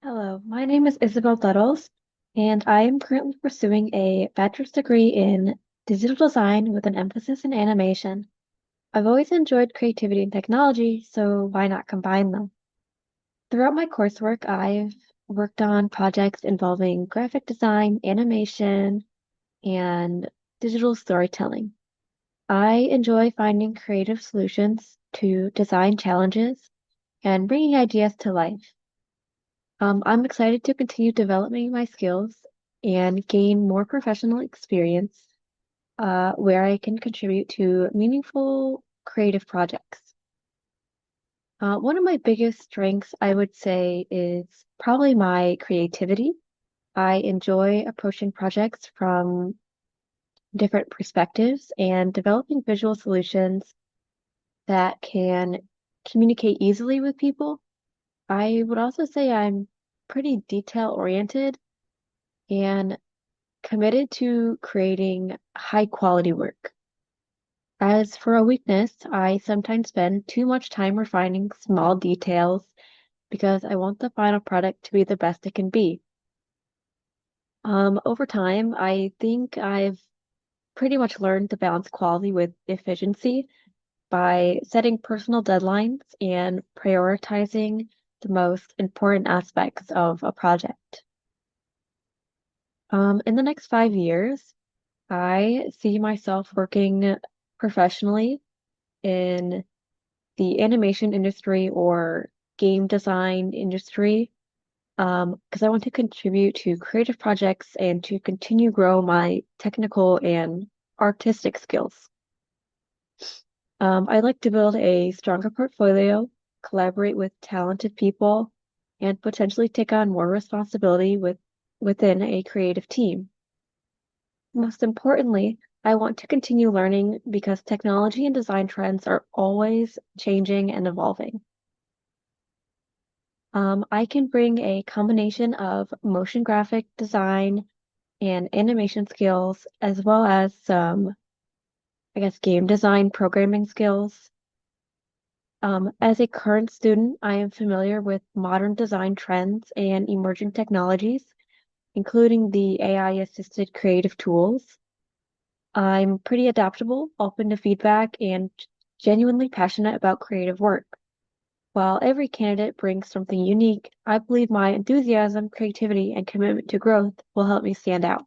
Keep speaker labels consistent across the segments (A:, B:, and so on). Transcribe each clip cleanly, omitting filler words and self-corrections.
A: Hello, my name is Isabel Duddles, and I am currently pursuing a bachelor's degree in digital design with an emphasis in animation. I've always enjoyed creativity and technology, so why not combine them? Throughout my coursework, I've worked on projects involving graphic design, animation, and digital storytelling. I enjoy finding creative solutions to design challenges and bringing ideas to life. I'm excited to continue developing my skills and gain more professional experience where I can contribute to meaningful creative projects. One of my biggest strengths, I would say, is probably my creativity. I enjoy approaching projects from different perspectives and developing visual solutions that can communicate easily with people. I would also say I'm pretty detail oriented and committed to creating high quality work. As for a weakness, I sometimes spend too much time refining small details because I want the final product to be the best it can be. Over time, I think I've pretty much learned to balance quality with efficiency by setting personal deadlines and prioritizing the most important aspects of a project. In the next 5 years, I see myself working professionally in the animation industry or game design industry, because I want to contribute to creative projects and to continue grow my technical and artistic skills. I'd like to build a stronger portfolio, collaborate with talented people, and potentially take on more responsibility within a creative team. Most importantly, I want to continue learning because technology and design trends are always changing and evolving. I can bring a combination of motion graphic design and animation skills, as well as some, I guess, game design programming skills. As a current student, I am familiar with modern design trends and emerging technologies, including the AI-assisted creative tools. I'm pretty adaptable, open to feedback, and genuinely passionate about creative work. While every candidate brings something unique, I believe my enthusiasm, creativity, and commitment to growth will help me stand out.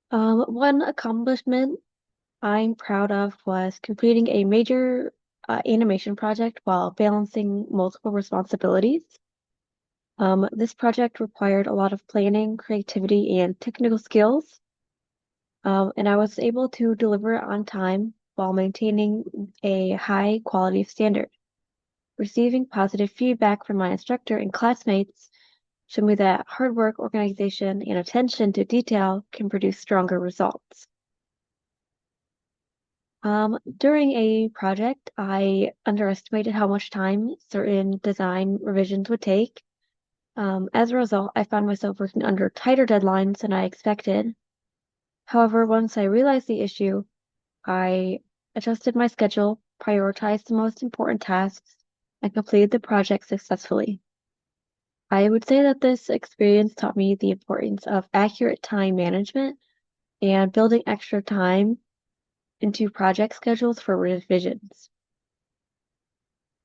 A: One accomplishment I'm proud of was completing a major animation project while balancing multiple responsibilities. This project required a lot of planning, creativity, and technical skills. And I was able to deliver it on time while maintaining a high quality standard. Receiving positive feedback from my instructor and classmates showed me that hard work, organization, and attention to detail can produce stronger results. During a project, I underestimated how much time certain design revisions would take. As a result, I found myself working under tighter deadlines than I expected. However, once I realized the issue, I adjusted my schedule, prioritized the most important tasks, and completed the project successfully. I would say that this experience taught me the importance of accurate time management and building extra time into project schedules for revisions.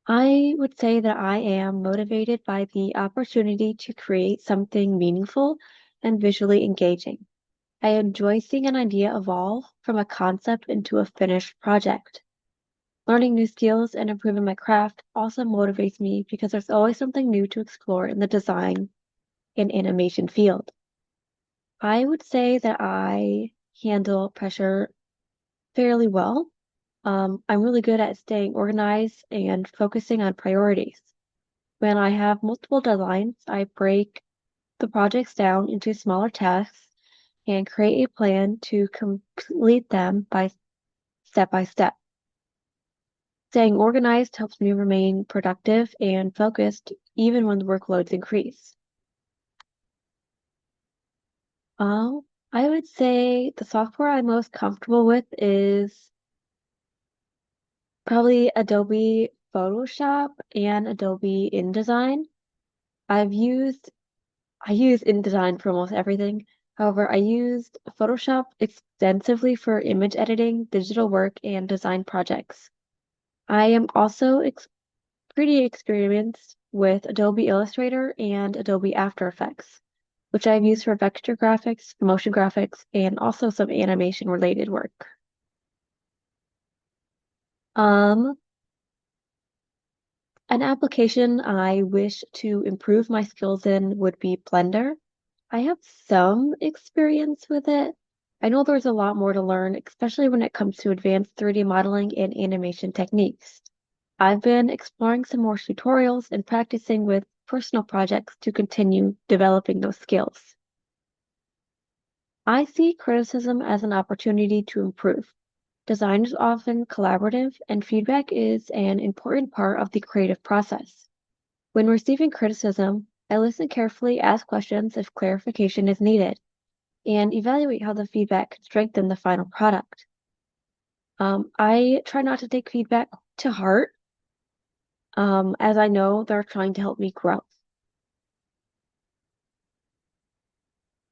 A: I would say that I am motivated by the opportunity to create something meaningful and visually engaging. I enjoy seeing an idea evolve from a concept into a finished project. Learning new skills and improving my craft also motivates me because there's always something new to explore in the design and animation field. I would say that I handle pressure fairly well. I'm really good at staying organized and focusing on priorities. When I have multiple deadlines, I break the projects down into smaller tasks and create a plan to complete them by step. Staying organized helps me remain productive and focused even when the workloads increase. Um, I would say the software I'm most comfortable with is probably Adobe Photoshop and Adobe InDesign. I use InDesign for almost everything. However, I used Photoshop extensively for image editing, digital work, and design projects. I am also pretty experienced with Adobe Illustrator and Adobe After Effects, which I've used for vector graphics, motion graphics, and also some animation related work. An application I wish to improve my skills in would be Blender. I have some experience with it. I know there's a lot more to learn, especially when it comes to advanced 3D modeling and animation techniques. I've been exploring some more tutorials and practicing with personal projects to continue developing those skills. I see criticism as an opportunity to improve. Design is often collaborative, and feedback is an important part of the creative process. When receiving criticism, I listen carefully, ask questions if clarification is needed, and evaluate how the feedback can strengthen the final product. I try not to take feedback to heart, as I know they're trying to help me grow.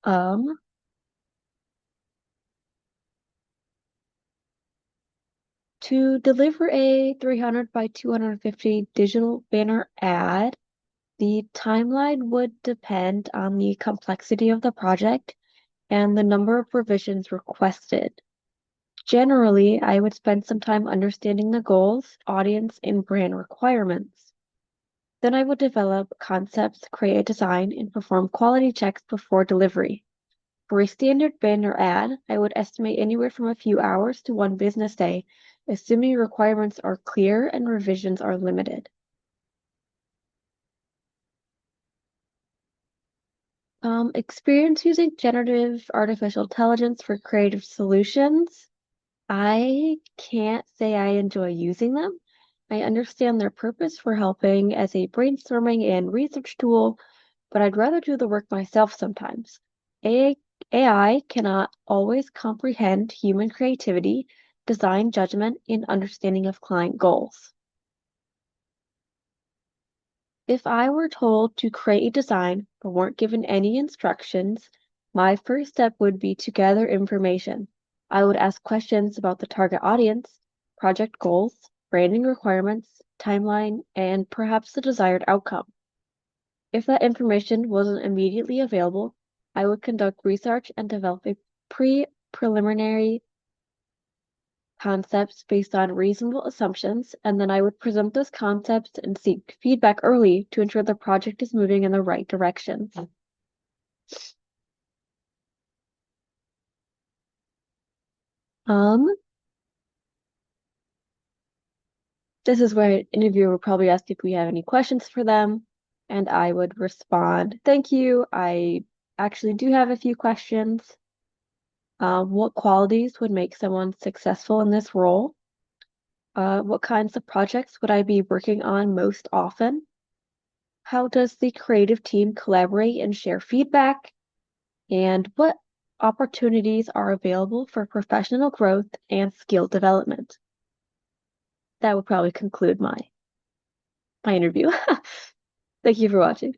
A: Um, to deliver a 300 by 250 digital banner ad, the timeline would depend on the complexity of the project and the number of revisions requested. Generally, I would spend some time understanding the goals, audience, and brand requirements. Then I would develop concepts, create a design, and perform quality checks before delivery. For a standard banner ad, I would estimate anywhere from a few hours to one business day, assuming requirements are clear and revisions are limited. Experience using generative artificial intelligence for creative solutions. I can't say I enjoy using them. I understand their purpose for helping as a brainstorming and research tool, but I'd rather do the work myself sometimes. AI cannot always comprehend human creativity, design judgment, and understanding of client goals. If I were told to create a design but weren't given any instructions, my first step would be to gather information. I would ask questions about the target audience, project goals, branding requirements, timeline, and perhaps the desired outcome. If that information wasn't immediately available, I would conduct research and develop a preliminary concepts based on reasonable assumptions, and then I would present those concepts and seek feedback early to ensure the project is moving in the right direction. Um, this is where an interviewer would probably ask if we have any questions for them, and I would respond, "Thank you. I actually do have a few questions. What qualities would make someone successful in this role? What kinds of projects would I be working on most often? How does the creative team collaborate and share feedback? And what opportunities are available for professional growth and skill development?" That would probably conclude my interview. Thank you for watching.